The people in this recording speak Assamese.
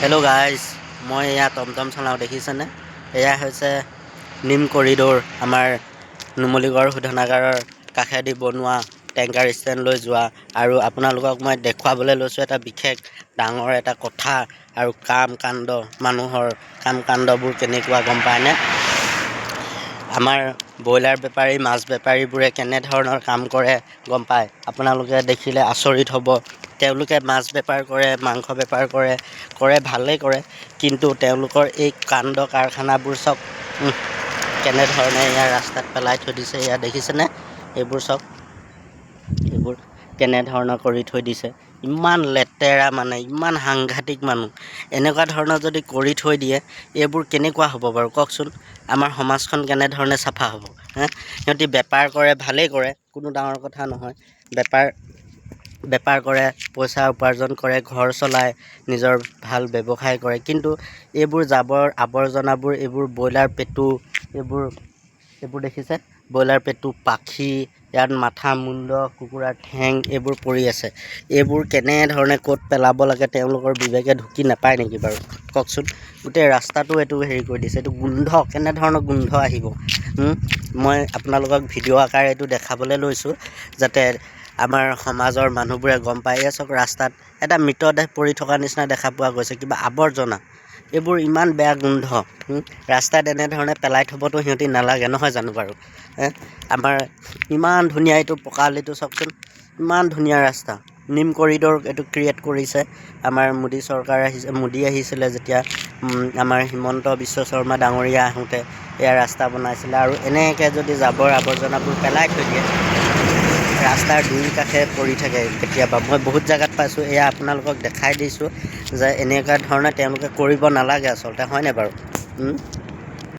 হেল্ল' গাইজ, মই এয়া টমটম চলাওঁ দেখিছেনে? এয়া হৈছে নিম কৰিডৰ, আমাৰ নুমলীগড় শোধনাগাৰৰ কাষেদি বনোৱা টেংকাৰ ষ্টেণ্ডলৈ যোৱা। আৰু আপোনালোকক মই দেখুৱাবলৈ লৈছোঁ এটা বিশেষ ডাঙৰ এটা কথা আৰু কাম-কাণ্ড, মানুহৰ কাম-কাণ্ডবোৰ কেনেকুৱা গম পায়নে? আমাৰ ব্ৰইলাৰ বেপাৰী, মাছ বেপাৰীবোৰে কেনেধৰণৰ কাম কৰে গম পায়? আপোনালোকে দেখিলে আচৰিত হ'ব। তেওঁলোকে মাছ বেপাৰ কৰে, মাংস বেপাৰ কৰে ভালেই কৰে, কিন্তু তেওঁলোকৰ এই কাণ্ড কাৰখানাবোৰ চাওক কেনেধৰণে ইয়াৰ ৰাস্তাত পেলাই থৈ দিছে। এয়া দেখিছেনে? এইবোৰ চাওক, এইবোৰ কেনেধৰণৰ কৰি থৈ দিছে। ইমান লেতেৰা, মানে ইমান সাংঘাতিক মানুহ। এনেকুৱা ধৰণৰ যদি কৰি থৈ দিয়ে, এইবোৰ কেনেকুৱা হ'ব বাৰু কওকচোন? আমাৰ সমাজখন কেনেধৰণে চাফা হ'ব? সিহঁতি বেপাৰ কৰে, ভালেই কৰে, কোনো ডাঙৰ কথা নহয়। বেপাৰ কৰে, পইচা উপাৰ্জন কৰে, ঘৰ চলায়, নিজৰ ভাল ব্যৱসায় কৰে, কিন্তু এইবোৰ জাবৰ আৱৰ্জনাবোৰ, এইবোৰ ব্ৰইলাৰ পেটু, এইবোৰ দেখিছে? ব্ৰইলাৰ পেটু, পাখি, ইয়াত মাথা, মুণ্ড, কুকুৰাৰ ঠেং এইবোৰ পৰি আছে। এইবোৰ কেনেধৰণে ক'ত পেলাব লাগে তেওঁলোকৰ বিবেকে ঢুকি নাপায় নেকি বাৰু কওকচোন? গোটেই ৰাস্তাটো এইটো হেৰি কৰি দিছে। এইটো গোন্ধ, কেনেধৰণৰ গোন্ধ আহিব। মই আপোনালোকক ভিডিঅ' আকাৰে এইটো দেখাবলৈ লৈছোঁ, যাতে আমাৰ সমাজৰ মানুহবোৰে গম পায়। এই চাওক, ৰাস্তাত এটা মৃতদেহ পৰি থকা নিচিনা দেখা পোৱা গৈছে, কিবা আৱৰ্জনা। এইবোৰ ইমান বেয়া গোন্ধ। ৰাস্তাত এনেধৰণে পেলাই থ'বতো সিহঁতি নালাগে, নহয় জানো বাৰু? আমাৰ ইমান ধুনীয়া এইটো পকা আলিটো চাওকচোন, ইমান ধুনীয়া ৰাস্তা। নিম কৰিডৰ এইটো ক্ৰিয়েট কৰিছে আমাৰ মোদী চৰকাৰ মোদী আহিছিলে যেতিয়া, আমাৰ হিমন্ত বিশ্ব শৰ্মা ডাঙৰীয়া আহোঁতে এয়া ৰাস্তা বনাইছিলে। আৰু এনেকৈ যদি জাবৰ আৱৰ্জনাবোৰ পেলাই থৈ দিয়ে, ৰাস্তাৰ দুই কাষে পৰি থাকে কেতিয়াবা। মই বহুত জেগাত পাইছোঁ। এয়া আপোনালোকক দেখাই দিছোঁ যে এনেকুৱা ধৰণে তেওঁলোকে কৰিব নালাগে আচলতে, হয়নে বাৰু?